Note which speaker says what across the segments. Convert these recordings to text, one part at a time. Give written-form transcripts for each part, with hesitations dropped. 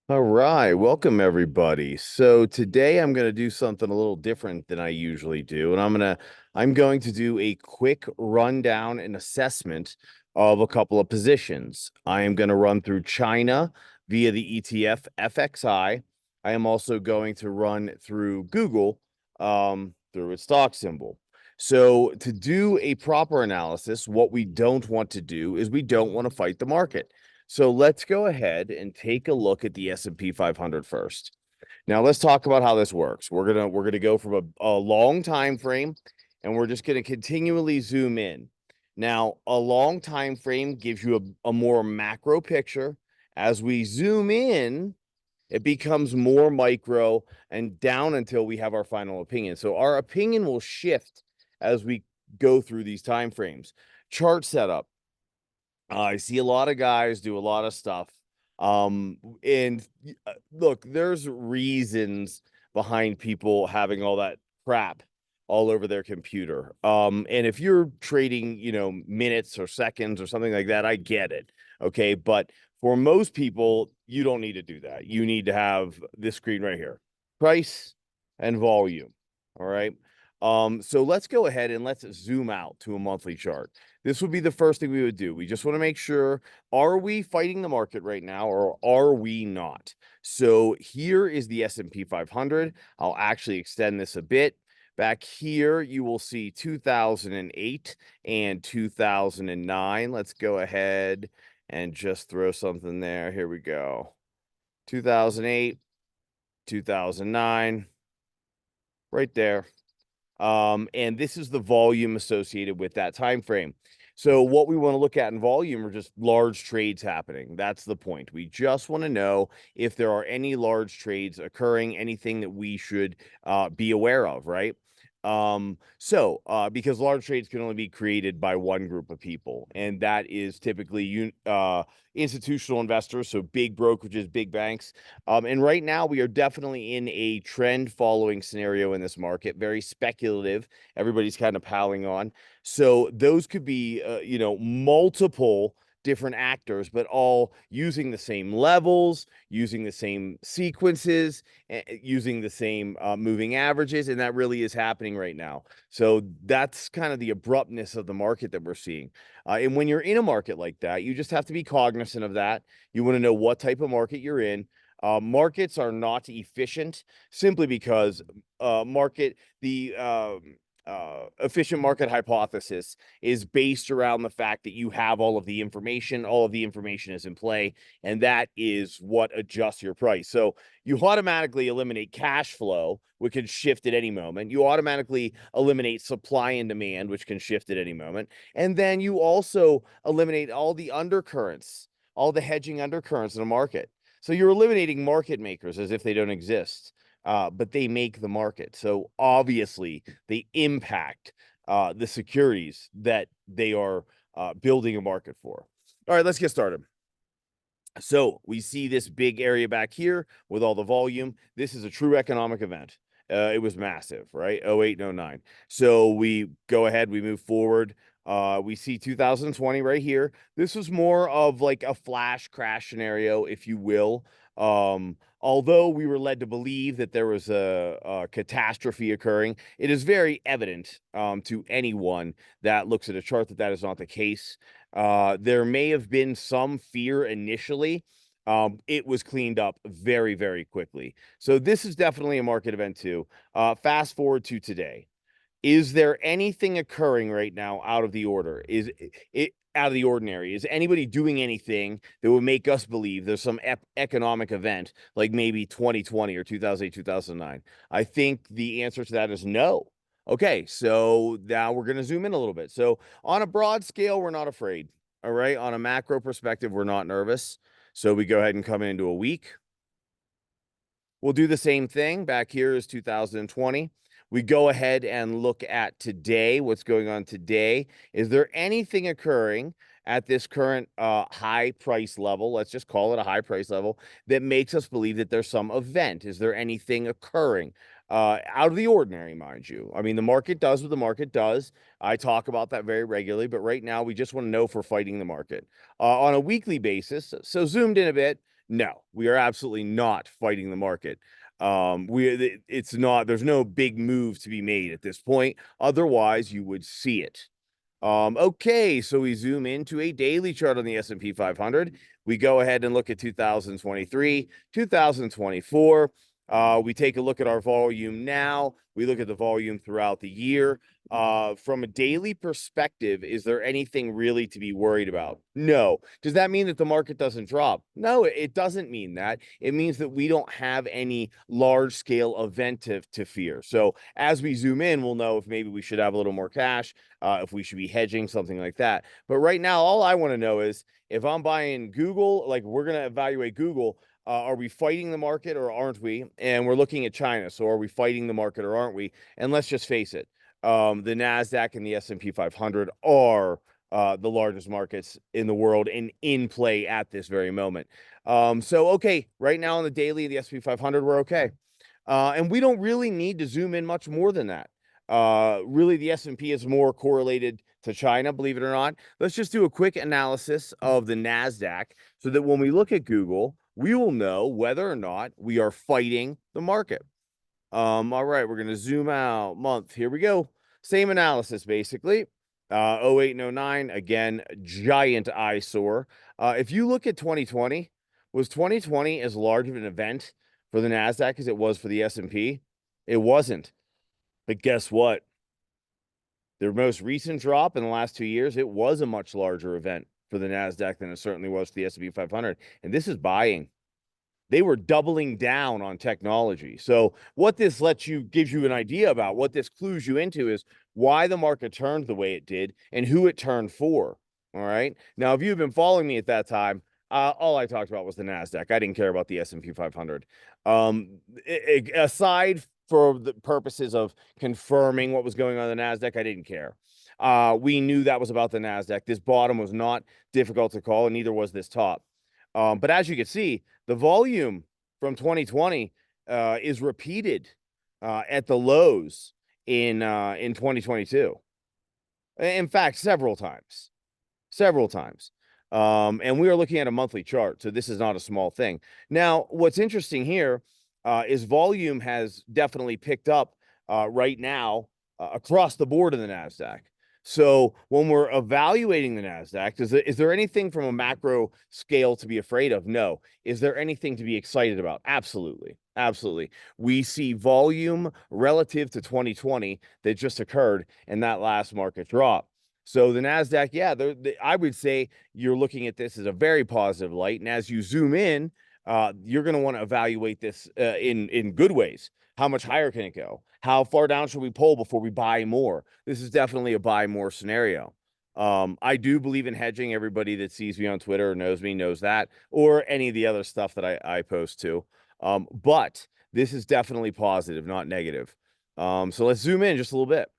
Speaker 1: All right, welcome everybody. So today I'm going to do something a little different than I usually do, and I'm going to do a quick rundown and assessment of a couple of positions. I am going to run through China via the ETF FXI. I am also going to run through Google through its stock symbol. So to do a proper analysis, what we don't want to do is we don't want to fight the market. So let's go ahead and take a look at the S&P 500 first. Now let's talk about how this works. We're gonna go from a long time frame, and we're just gonna continually zoom in. Now, a long time frame gives you a more macro picture. As we zoom in, it becomes more micro and down until we have our final opinion. So our opinion will shift as we go through these time frames. Chart setup. I see a lot of guys do a lot of stuff. And look, there's reasons behind people having all that crap all over their computer. And if you're trading, minutes or seconds or something like that, I get it. Okay. But for most people, you don't need to do that. You need to have this screen right here, price and volume. All right. So let's go ahead and let's zoom out to a monthly chart. This would be the first thing we would do. We just want to make sure, are we fighting the market right now or are we not? So here is the S&P 500. I'll actually extend this a bit. Back here, you will see 2008 and 2009. Let's go ahead and just throw something there. Here we go. 2008, 2009, right there. And this is the volume associated with that time frame. So what we want to look at in volume are just large trades happening. That's the point. We just want to know if there are any large trades occurring, anything that we should be aware of, right? Because large trades can only be created by one group of people, and that is typically institutional investors, so big brokerages, big banks. And right now we are definitely in a trend following scenario in this market, very speculative. Everybody's kind of piling on. So those could be, multiple different actors, but all using the same levels, using the same sequences, using the same moving averages. And that really is happening right now. So that's kind of the abruptness of the market that we're seeing. And when you're in a market like that, you just have to be cognizant of that. You want to know what type of market you're in. Markets are not efficient simply because efficient market hypothesis is based around the fact that you have all of the information is in play, and that is what adjusts your price. So you automatically eliminate cash flow, which can shift at any moment. You automatically eliminate supply and demand, which can shift at any moment. And then you also eliminate all the undercurrents, all the hedging undercurrents in the market. So you're eliminating market makers as if they don't exist, but they make the market. So obviously they impact the securities that they are building a market for. All right, let's get started. So we see this big area back here with all the volume. This is a true economic event. It was massive, right? 08 and 09. So we go ahead, we move forward. We see 2020 right here. This was more of like a flash crash scenario, if you will. Although we were led to believe that there was a catastrophe occurring, it is very evident to anyone that looks at a chart that that is not the case. There may have been some fear initially. It was cleaned up very, very quickly. So this is definitely a market event too. Fast forward to today. Is there anything occurring right now out of the order? Is it out of the ordinary? Is anybody doing anything that would make us believe there's some economic event like maybe 2020 or 2008, 2009? I think the answer to that is no. Okay, so now we're going to zoom in a little bit. So on a broad scale, we're not afraid. All right. On a macro perspective, we're not nervous. So we go ahead and come into a week. We'll do the same thing. Back here is 2020. We go ahead and look at today, what's going on today. Is there anything occurring at this current high price level? Let's just call it a high price level that makes us believe that there's some event. Is there anything occurring out of the ordinary, mind you? I mean, the market does what the market does. I talk about that very regularly, but right now we just want to know if we're fighting the market on a weekly basis. So zoomed in a bit. No, we are absolutely not fighting the market. It's not, there's no big move to be made at this point. Otherwise, you would see it. Okay, so we zoom into a daily chart on the S&P 500. We go ahead and look at 2023, 2024. We take a look at our volume now. We look at the volume throughout the year. From a daily perspective, is there anything really to be worried about? No. Does that mean that the market doesn't drop? No, it doesn't mean that. It means that we don't have any large scale event to fear. So as we zoom in, we'll know if maybe we should have a little more cash, if we should be hedging, something like that. But right now, all I want to know is if I'm buying Google, like we're going to evaluate Google, are we fighting the market or aren't we? And we're looking at China. So are we fighting the market or aren't we? And let's just face it, the NASDAQ and the S&P 500 are the largest markets in the world and in play at this very moment. So, okay, right now on the daily, the S&P 500, we're okay. And we don't really need to zoom in much more than that. Really, the S&P is more correlated to China, believe it or not. Let's just do a quick analysis of the NASDAQ so that when we look at Google, we will know whether or not we are fighting the market. All right, we're going to zoom out month. Here we go. Same analysis, basically. 08 and 09, again, giant eyesore. If you look at 2020, was 2020 as large of an event for the NASDAQ as it was for the S&P? It wasn't. But guess what? Their most recent drop in the last 2 years, it was a much larger event for the NASDAQ than it certainly was for the S&P 500. And this is buying. They were doubling down on technology. So what this gives you an idea about, what this clues you into is why the market turned the way it did and who it turned for. All right. Now, if you've been following me at that time, all I talked about was the NASDAQ. I didn't care about the S&P 500. Aside for the purposes of confirming what was going on in the NASDAQ, I didn't care. We knew that was about the NASDAQ. This bottom was not difficult to call, and neither was this top. But as you can see, the volume from 2020 is repeated at the lows in 2022. In fact, several times. And we are looking at a monthly chart, so this is not a small thing. Now, what's interesting here is volume has definitely picked up right now across the board in the NASDAQ. So when we're evaluating the NASDAQ, is there anything from a macro scale to be afraid of? No. Is there anything to be excited about? Absolutely. Absolutely. We see volume relative to 2020 that just occurred in that last market drop. So the NASDAQ, yeah, I would say you're looking at this as a very positive light. And as you zoom in, you're going to want to evaluate this in good ways. How much higher can it go? How far down should we pull before we buy more? This is definitely a buy more scenario. I do believe in hedging. Everybody that sees me on Twitter or knows me knows that, or any of the other stuff that I post to. But this is definitely positive, not negative. So let's zoom in just a little bit.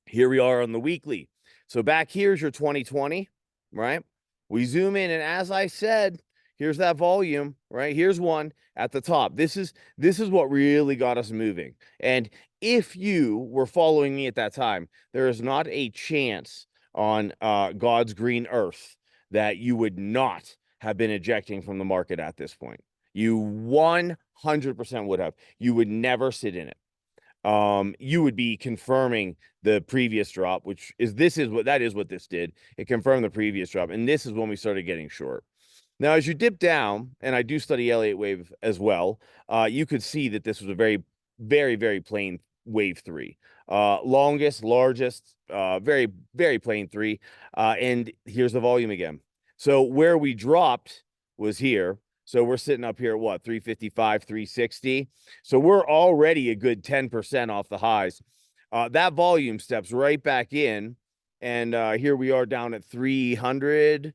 Speaker 1: Here we are on the weekly. So back here's your 2020, right? We zoom in, and as I said, here's that volume, right? Here's one at the top. This is what really got us moving. And if you were following me at that time, there is not a chance on God's green earth that you would not have been ejecting from the market at this point. You 100% would have. You would never sit in it. You would be confirming the previous drop, which is what this did. It confirmed the previous drop, and this is when we started getting short. Now, as you dip down, and I do study Elliott wave as well, you could see that this was a very, very, very plain wave 3. Longest, largest, very, very plain 3. And here's the volume again. So where we dropped was here. So we're sitting up here at what, 355, 360. So we're already a good 10% off the highs. That volume steps right back in. And here we are down at 300.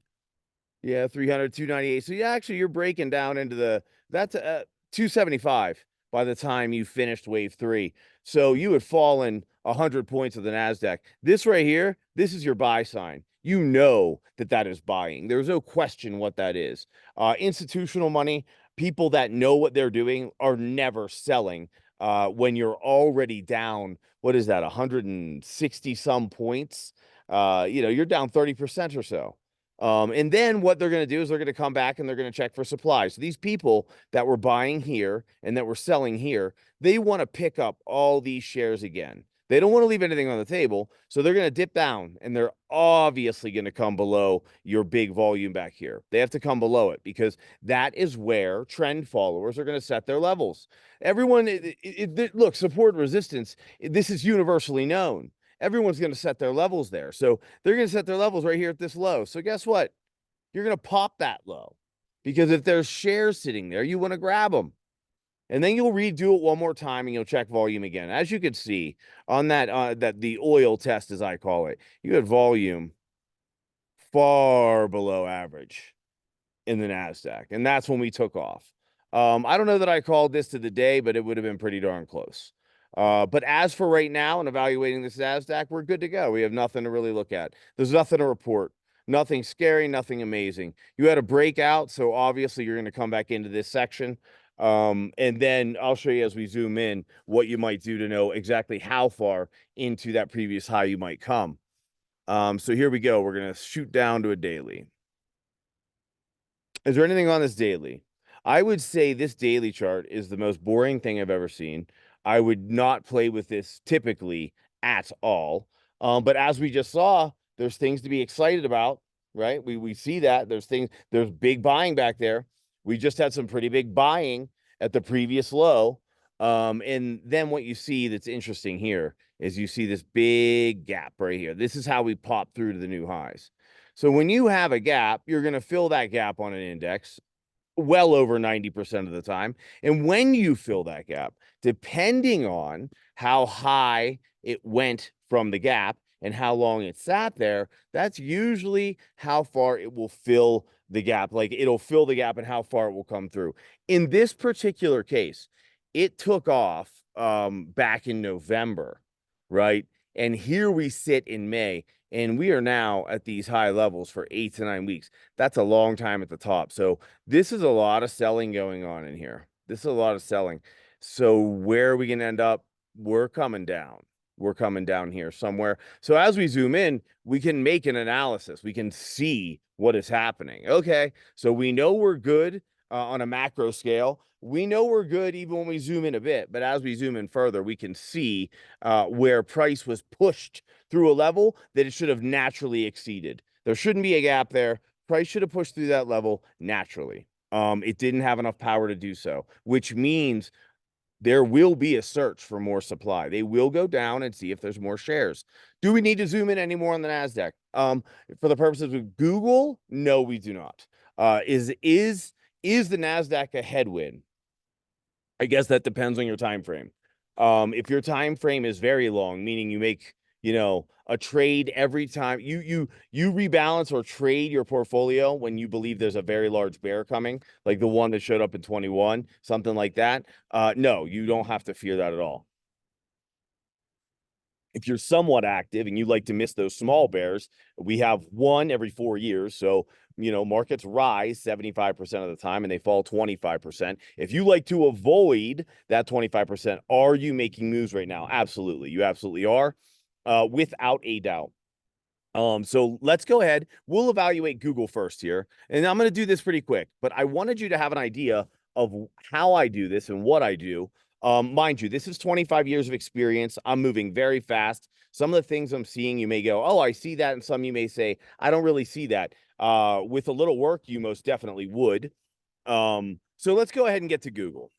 Speaker 1: Yeah, 300, 298. So yeah, actually you're breaking down into that's 275 by the time you finished wave 3. So you had fallen 100 points of the NASDAQ. This right here, this is your buy sign. You know that is buying. There's no question what that is. Institutional money, people that know what they're doing are never selling when you're already down, what is that, 160 some points? You're down 30% or so. And then what they're going to do is they're going to come back and they're going to check for supply. So these people that were buying here and that were selling here, they want to pick up all these shares again. They don't want to leave anything on the table. So they're going to dip down and they're obviously going to come below your big volume back here. They have to come below it because that is where trend followers are going to set their levels. Everyone, look, support and resistance, this is universally known. Everyone's going to set their levels there. So they're going to set their levels right here at this low. So guess what? You're going to pop that low because if there's shares sitting there, you want to grab them. And then you'll redo it one more time and you'll check volume again. As you can see on that the oil test, as I call it, you had volume far below average in the NASDAQ. And that's when we took off. I don't know that I called this to the day, but it would have been pretty darn close. But as for right now and evaluating this NASDAQ, we're good to go. We have nothing to really look at. There's nothing to report. Nothing scary, nothing amazing. You had a breakout, so obviously you're going to come back into this section. And then I'll show you as we zoom in what you might do to know exactly how far into that previous high you might come. So here we go. We're going to shoot down to a daily. Is there anything on this daily? I would say this daily chart is the most boring thing I've ever seen. I would not play with this typically at all. But as we just saw, there's things to be excited about, right? We see that there's big buying back there. We just had some pretty big buying at the previous low. And then what you see that's interesting here is you see this big gap right here. This is how we pop through to the new highs. So when you have a gap, you're going to fill that gap on an index well over 90% of the time. And when you fill that gap, depending on how high it went from the gap and how long it sat there, that's usually how far it will fill the gap. Like it'll fill the gap and how far it will come through. In this particular case, it took off back in November, right? And here we sit in May, and we are now at these high levels for 8 to 9 weeks. That's a long time at the top. So this is a lot of selling going on in here. This is a lot of selling. So where are we going to end up? We're coming down. We're coming down here somewhere. So as we zoom in, we can make an analysis. We can see what is happening. Okay, so we know we're good on a macro scale. We know we're good even when we zoom in a bit, but as we zoom in further, we can see where price was pushed through a level that it should have naturally exceeded. There shouldn't be a gap there. Price should have pushed through that level naturally. It didn't have enough power to do so, which means there will be a search for more supply. They will go down and see if there's more shares. Do we need to zoom in anymore on the NASDAQ? For the purposes of Google, no, we do not. Is the NASDAQ a headwind? I guess that depends on your time frame. If your time frame is very long, meaning you make, a trade every time you rebalance or trade your portfolio when you believe there's a very large bear coming, like the one that showed up in 21, something like that. No, you don't have to fear that at all. If you're somewhat active and you like to miss those small bears, we have one every 4 years. So, markets rise 75% of the time and they fall 25%. If you like to avoid that 25%, are you making moves right now? Absolutely. You absolutely are, without a doubt. So let's go ahead. We'll evaluate Google first here. And I'm going to do this pretty quick, but I wanted you to have an idea of how I do this and what I do. Mind you, this is 25 years of experience. I'm moving very fast. Some of the things I'm seeing, you may go, oh, I see that. And some you may say, I don't really see that. With a little work, you most definitely would. So let's go ahead and get to Google.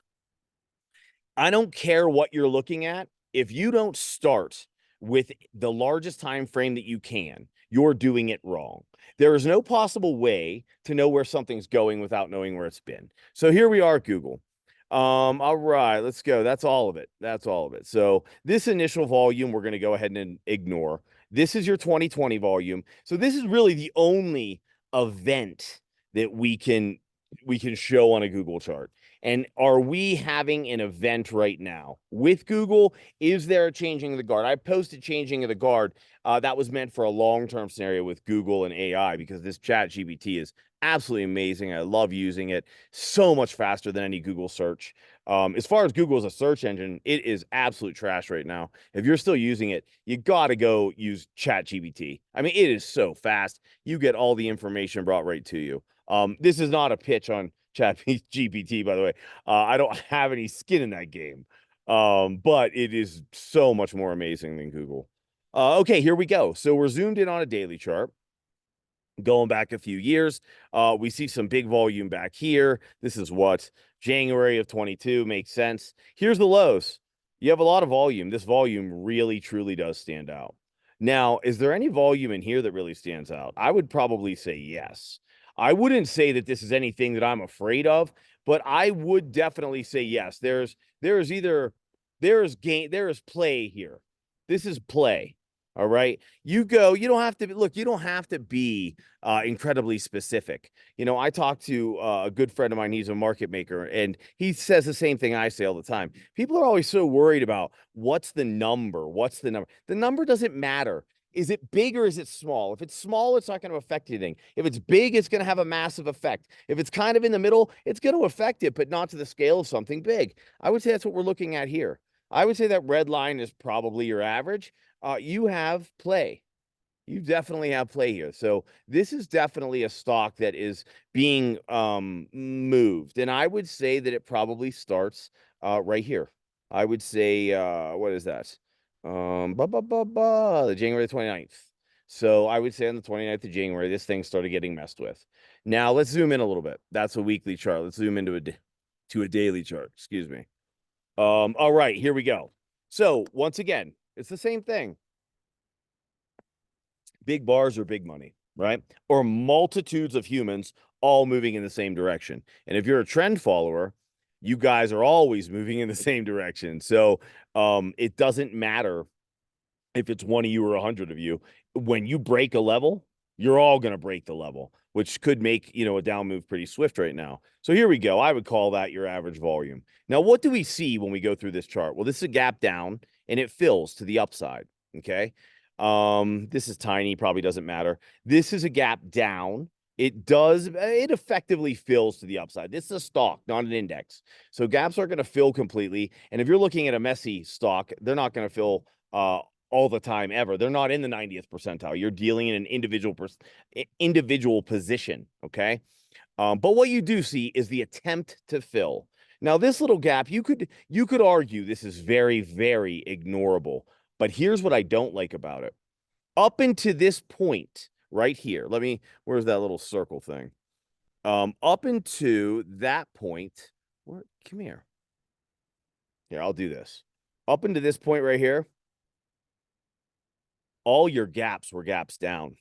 Speaker 1: I don't care what you're looking at. If you don't start with the largest time frame that you can, you're doing it wrong. There is no possible way to know where something's going without knowing where it's been. So here we are, Google. All right, let's go. That's all of it. That's all of it. So this initial volume, we're going to go ahead and ignore. This is your 2020 volume. So this is really the only event that we can show on a Google chart. And are we having an event right now with Google? Is there a changing of the guard? I posted changing of the guard. That was meant for a long-term scenario with Google and AI because this ChatGPT is absolutely amazing. I love using it. So much faster than any Google search. As far as Google as a search engine, it is absolute trash right now. If you're still using it, you got to go use ChatGPT. I mean, it is so fast. You get all the information brought right to you. This is not a pitch on ChatGPT, by the way. I don't have any skin in that game. But it is so much more amazing than Google. Okay, here we go. So we're zoomed in on a daily chart. Going back a few years, we see some big volume back here. This is what January of 22 makes sense. Here's the lows. You have a lot of volume. This volume really, truly does stand out. Now, is there any volume in here that really stands out? I would probably say yes. I wouldn't say that this is anything that I'm afraid of, but I would definitely say yes. There is play here. This is play. All right. You don't have to look, you don't have to be incredibly specific. I talked to a good friend of mine. He's a market maker, and he says the same thing I say all the time. People are always so worried about what's the number? What's the number? The number doesn't matter. Is it big or is it small? If it's small, it's not going to affect anything. If it's big, it's going to have a massive effect. If it's kind of in the middle, it's going to affect it, but not to the scale of something big. I would say that's what we're looking at here. I would say that red line is probably your average. You have play. You definitely have play here. So this is definitely a stock that is being moved. And I would say that it probably starts right here. I would say, what is that? The January 29th. So I would say on the 29th of January, this thing started getting messed with. Now let's zoom in a little bit. That's a weekly chart. Let's zoom into a daily chart. Excuse me. All right, here we go. So once again, it's the same thing. Big bars or big money, right? Or multitudes of humans all moving in the same direction. And if you're a trend follower, you guys are always moving in the same direction. So it doesn't matter if it's one of you or 100 of you. When you break a level, you're all going to break the level, which could make, a down move pretty swift right now. So here we go. I would call that your average volume. Now, what do we see when we go through this chart? Well, this is a gap down and it fills to the upside. Okay. This is tiny, probably doesn't matter. This is a gap down. It effectively fills to the upside. This is a stock, not an index. So gaps aren't going to fill completely. And if you're looking at a messy stock, they're not going to fill all the time ever. They're not in the 90th percentile. You're dealing in an individual position, okay? But what you do see is the attempt to fill. Now, this little gap, you could argue this is very, very ignorable. But here's what I don't like about it. Up into this point right here, where's that little circle thing? Up into that point, come here. Here, I'll do this. Up into this point right here, all your gaps were gaps down.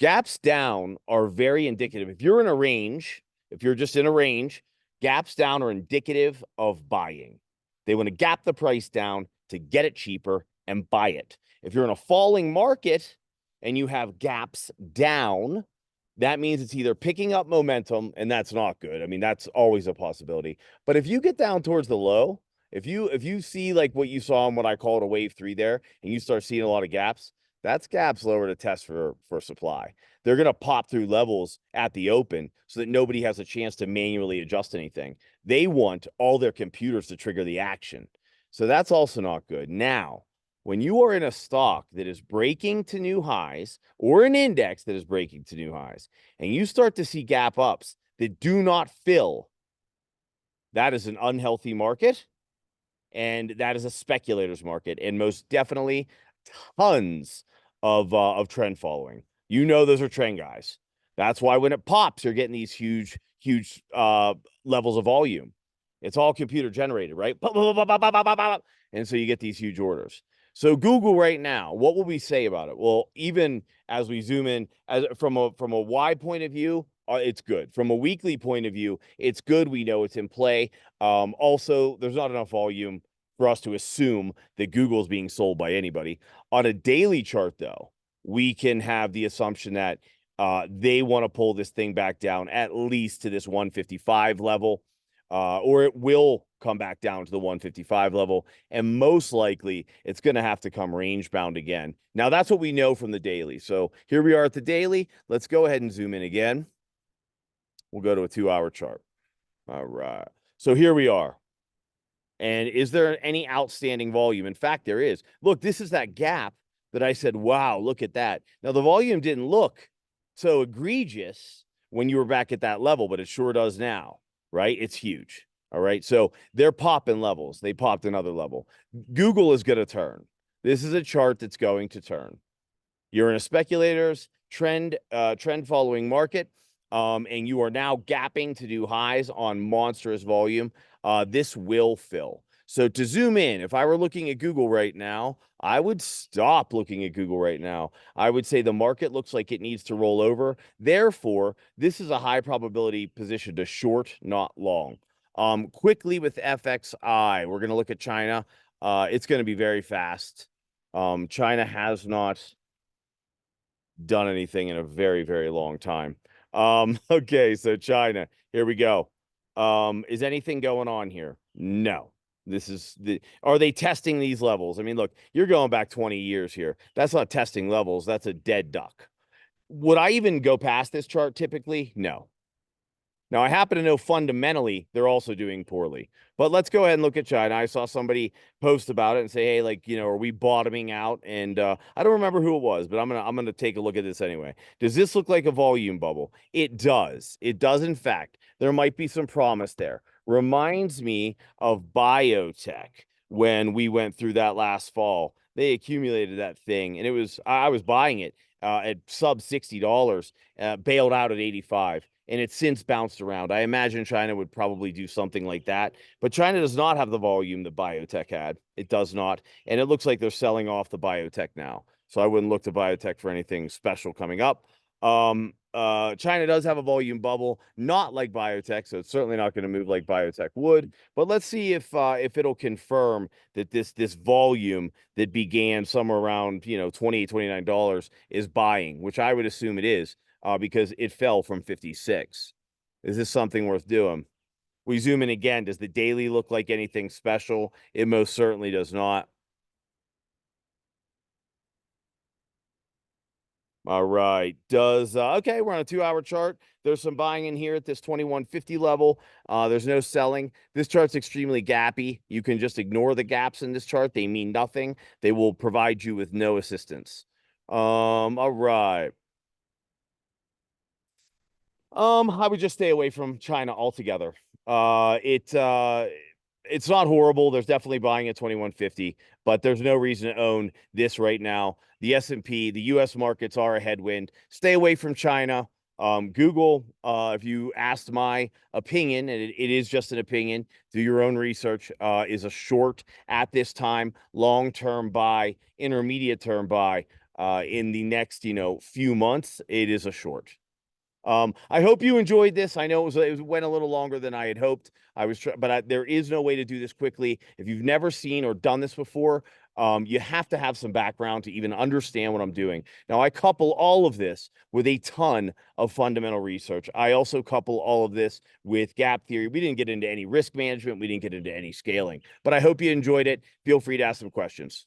Speaker 1: Gaps down are very indicative. If you're in a range, if you're just in a range, gaps down are indicative of buying. They want to gap the price down to get it cheaper and buy it. If you're in a falling market and you have gaps down, that means it's either picking up momentum, and that's not good. I mean, that's always a possibility. But if you get down towards the low, if you see like what you saw in what I call it a wave 3 there, and you start seeing a lot of gaps, that's gaps lower to test for supply. They're going to pop through levels at the open so that nobody has a chance to manually adjust anything. They want all their computers to trigger the action. So that's also not good. Now, when you are in a stock that is breaking to new highs or an index that is breaking to new highs, and you start to see gap ups that do not fill, that is an unhealthy market, and that is a speculator's market, and most definitely tons of trend following. Those are trend guys. That's why when it pops, you're getting these huge levels of volume. It's all computer generated, right? And so you get these huge orders. So Google right now, what will we say about it? Well, even as we zoom in, from a Y point of view, it's good. From a weekly point of view, it's good. We know it's in play. Also, there's not enough volume for us to assume that Google's being sold by anybody. On a daily chart, though, we can have the assumption that they want to pull this thing back down at least to this 155 level, or it will come back down to the 155 level. And most likely, it's going to have to come range bound again. Now, that's what we know from the daily. So here we are at the daily. Let's go ahead and zoom in again. We'll go to a 2-hour chart. All right. So here we are. And is there any outstanding volume? In fact, there is. Look, this is that gap that I said, wow, look at that. Now, the volume didn't look so egregious when you were back at that level, but it sure does now, right? It's huge. All right. So they're popping levels. They popped another level. Google is going to turn. This is a chart that's going to turn. You're in a speculator's trend following market, and you are now gapping to do highs on monstrous volume. This will fill. So to zoom in, if I were looking at Google right now, I would stop looking at Google right now. I would say the market looks like it needs to roll over. Therefore, this is a high probability position to short, not long. Quickly with FXI, we're going to look at China. It's going to be very fast. China has not done anything in a very, very long time. Okay, so China, here we go. Is anything going on here? No. This is are they testing these levels? I mean, look, you're going back 20 years here. That's not testing levels, that's a dead duck. Would I even go past this chart typically? No. Now, I happen to know fundamentally they're also doing poorly. But let's go ahead and look at China. I saw somebody post about it and say, "Hey, like, are we bottoming out?" And I don't remember who it was, but I'm gonna take a look at this anyway. Does this look like a volume bubble? It does. It does, in fact. There might be some promise there. Reminds me of biotech when we went through that last fall. They accumulated that thing, and I was buying it at sub $60, bailed out at 85. And it's since bounced around. I imagine China would probably do something like that, but China does not have the volume that biotech had. It does not, and it looks like they're selling off the biotech now. So I wouldn't look to biotech for anything special coming up. China does have a volume bubble, not like biotech, so it's certainly not going to move like biotech would. But let's see if it'll confirm that this volume that began somewhere around $28, $29 is buying, which I would assume it is. Because it fell from 56. Is this something worth doing? We zoom in again. Does the daily look like anything special? It most certainly does not. All right. Okay, we're on a 2-hour chart. There's some buying in here at this 2150 level. There's no selling. This chart's extremely gappy. You can just ignore the gaps in this chart. They mean nothing. They will provide you with no assistance. All right. I would just stay away from China altogether. It's not horrible. There's definitely buying at 2150, but there's no reason to own this right now. The S&P, the US markets are a headwind. Stay away from China. Google, if you asked my opinion, and it is just an opinion, do your own research, is a short at this time, long-term buy, intermediate term buy, in the next, few months, it is a short. I hope you enjoyed this. I know it went a little longer than I had hoped. But there is no way to do this quickly. If you've never seen or done this before, you have to have some background to even understand what I'm doing. Now, I couple all of this with a ton of fundamental research. I also couple all of this with gap theory. We didn't get into any risk management. We didn't get into any scaling, but I hope you enjoyed it. Feel free to ask some questions.